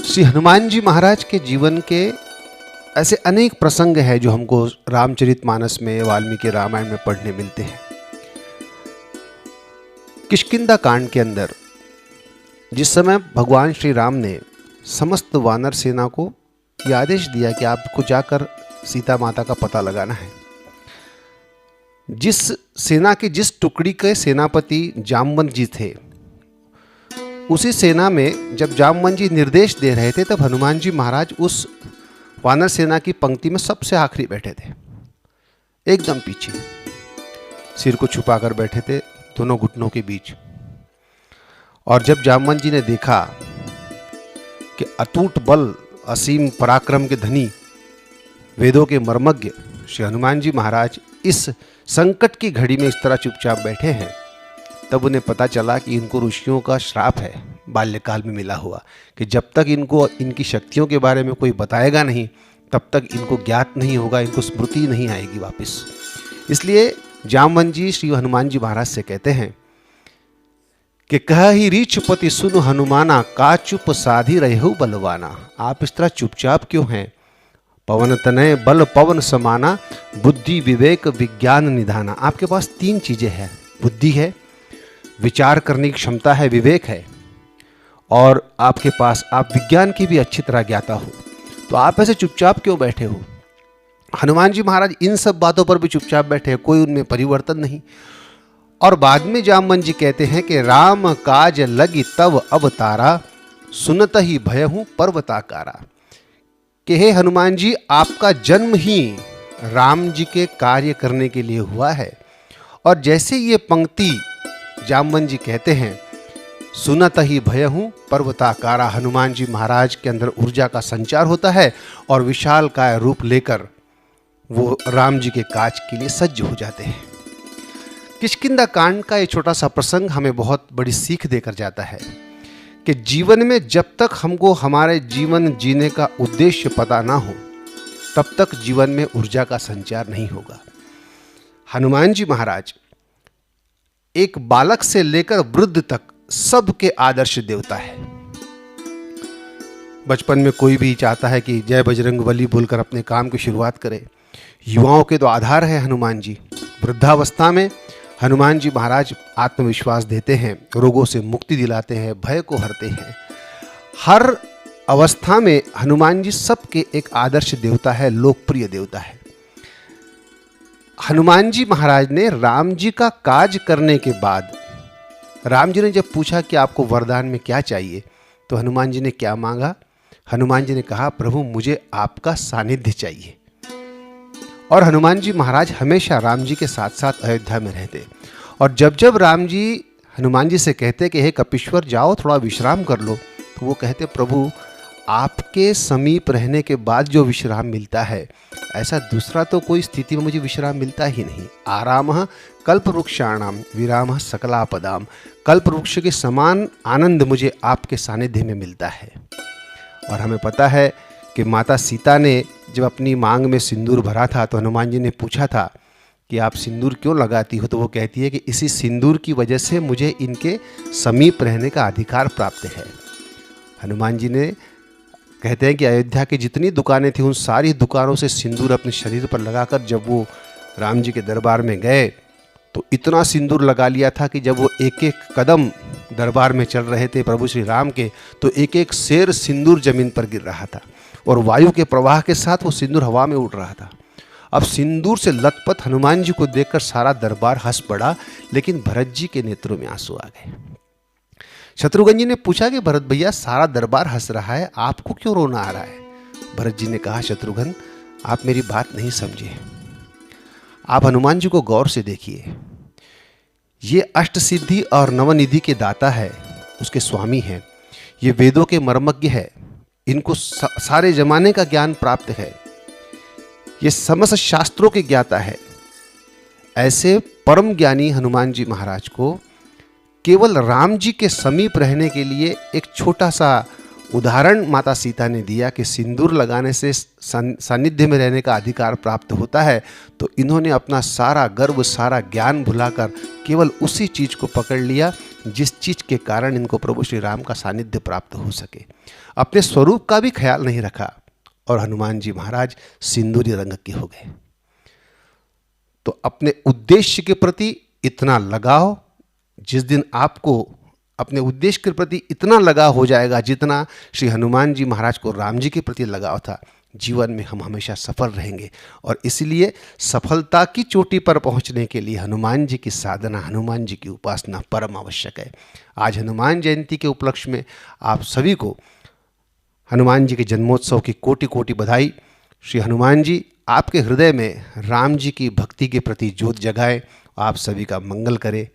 श्री हनुमान जी महाराज के जीवन के ऐसे अनेक प्रसंग हैं जो हमको रामचरितमानस में, वाल्मीकि रामायण में पढ़ने मिलते हैं। किष्किंधा कांड के अंदर जिस समय भगवान श्री राम ने समस्त वानर सेना को यह आदेश दिया कि आपको जाकर सीता माता का पता लगाना है, जिस सेना की जिस टुकड़ी के सेनापति जामवंत जी थे, उसी सेना में जब जामवंत जी निर्देश दे रहे थे तब हनुमान जी महाराज उस वानर सेना की पंक्ति में सबसे आखिरी बैठे थे, एकदम पीछे, सिर को छुपाकर बैठे थे दोनों घुटनों के बीच। और जब जामवंत जी ने देखा कि अटूट बल, असीम पराक्रम के धनी, वेदों के मर्मज्ञ श्री हनुमान जी महाराज इस संकट की घड़ी में इस तरह चुपचाप बैठे हैं, तब उन्हें पता चला कि इनको ऋषियों का श्राप है बाल्यकाल में मिला हुआ, कि जब तक इनको इनकी शक्तियों के बारे में कोई बताएगा नहीं तब तक इनको ज्ञात नहीं होगा, इनको स्मृति नहीं आएगी वापस। इसलिए जामवंत जी श्री हनुमान जी महाराज से कहते हैं कि कह ही रीछ पति सुन हनुमाना, का चुप साधी रहु बलवाना। आप इस तरह चुपचाप क्यों हैं? पवन तनय बल पवन समाना, बुद्धि विवेक विज्ञान निधाना। आपके पास तीन चीजें हैं, बुद्धि है, विचार करने की क्षमता है, विवेक है, और आपके पास आप विज्ञान की भी अच्छी तरह ज्ञाता हो, तो आप ऐसे चुपचाप क्यों बैठे हो? हनुमान जी महाराज इन सब बातों पर भी चुपचाप बैठे हैं, कोई उनमें परिवर्तन नहीं। और बाद में जामवंत जी कहते हैं कि राम काज लगी तब अवतारा, सुनत ही भयहु पर्वताकारा। कि हे हनुमान जी, आपका जन्म ही राम जी के कार्य करने के लिए हुआ है। और जैसे ये पंक्ति जामवंत जी कहते हैं, सुनत ही भयहु पर्वताकारा, हनुमान जी महाराज के अंदर ऊर्जा का संचार होता है और विशालकाय रूप लेकर वो राम जी के काज के लिए सज्ज हो जाते हैं। किष्किंधा कांड का ये छोटा सा प्रसंग हमें बहुत बड़ी सीख देकर जाता है कि जीवन में जब तक हमको हमारे जीवन जीने का उद्देश्य पता ना हो तब तक जीवन में ऊर्जा का संचार नहीं होगा। हनुमान जी महाराज एक बालक से लेकर वृद्ध तक सबके आदर्श देवता है। बचपन में कोई भी चाहता है कि जय बजरंगबली बोलकर अपने काम की शुरुआत करे। युवाओं के तो आधार है हनुमान जी। वृद्धावस्था में हनुमान जी महाराज आत्मविश्वास देते हैं, रोगों से मुक्ति दिलाते हैं, भय को हरते हैं। हर अवस्था में हनुमान जी सबके एक आदर्श देवता है, लोकप्रिय देवता है। हनुमान जी महाराज ने राम जी का काज करने के बाद राम जी ने जब पूछा कि आपको वरदान में क्या चाहिए, तो हनुमान जी ने क्या मांगा? हनुमान जी ने कहा, प्रभु मुझे आपका सानिध्य चाहिए। और हनुमान जी महाराज हमेशा राम जी के साथ साथ अयोध्या में रहते। और जब जब राम जी हनुमान जी से कहते कि हे कपीश्वर जाओ थोड़ा विश्राम कर लो, तो वो कहते, प्रभु आपके समीप रहने के बाद जो विश्राम मिलता है, ऐसा दूसरा तो कोई स्थिति में मुझे विश्राम मिलता ही नहीं। आरामः कल्पवृक्षाणाम विरामः सकलापदाम। कल्पवृक्ष के समान आनंद मुझे आपके सानिध्य में मिलता है। और हमें पता है कि माता सीता ने जब अपनी मांग में सिंदूर भरा था तो हनुमान जी ने पूछा था कि आप सिंदूर क्यों लगाती हो, तो वो कहती है कि इसी सिंदूर की वजह से मुझे इनके समीप रहने का अधिकार प्राप्त है। हनुमान जी ने कहते हैं कि अयोध्या की जितनी दुकानें थी उन सारी दुकानों से सिंदूर अपने शरीर पर लगाकर जब वो राम जी के दरबार में गए तो इतना सिंदूर लगा लिया था कि जब वो एक एक कदम दरबार में चल रहे थे प्रभु श्री राम के, तो एक एक शेर सिंदूर जमीन पर गिर रहा था और वायु के प्रवाह के साथ वो सिंदूर हवा में उड़ रहा था। अब सिंदूर से लथपथ हनुमान जी को देखकर सारा दरबार हंस पड़ा, लेकिन भरत जी के नेत्रों में आंसू आ गए। शत्रुघ्न जी ने पूछा कि भरत भैया, सारा दरबार हंस रहा है, आपको क्यों रोना आ रहा है? भरत जी ने कहा, शत्रुघ्न आप मेरी बात नहीं समझे। आप हनुमान जी को गौर से देखिए। ये अष्ट सिद्धि और नवनिधि के दाता है, उसके स्वामी हैं। ये वेदों के मर्मज्ञ है, इनको सारे जमाने का ज्ञान प्राप्त है। ये समस्त शास्त्रों के ज्ञाता है। ऐसे परम ज्ञानी हनुमान जी महाराज को केवल राम जी के समीप रहने के लिए एक छोटा सा उदाहरण माता सीता ने दिया कि सिंदूर लगाने से सानिध्य में रहने का अधिकार प्राप्त होता है, तो इन्होंने अपना सारा गर्व, सारा ज्ञान भुलाकर केवल उसी चीज को पकड़ लिया जिस चीज के कारण इनको प्रभु श्री राम का सानिध्य प्राप्त हो सके। अपने स्वरूप का भी ख्याल नहीं रखा और हनुमान जी महाराज सिंदूरी रंग के हो गए। तो अपने उद्देश्य के प्रति इतना लगाव, जिस दिन आपको अपने उद्देश्य के प्रति इतना लगाव हो जाएगा जितना श्री हनुमान जी महाराज को राम जी के प्रति लगाव था, जीवन में हम हमेशा सफल रहेंगे। और इसलिए सफलता की चोटी पर पहुंचने के लिए हनुमान जी की साधना, हनुमान जी की उपासना परम आवश्यक है। आज हनुमान जयंती के उपलक्ष्य में आप सभी को हनुमान जी के जन्मोत्सव की कोटि कोटि बधाई। श्री हनुमान जी आपके हृदय में राम जी की भक्ति के प्रति ज्योत जगाएं। आप सभी का मंगल करें।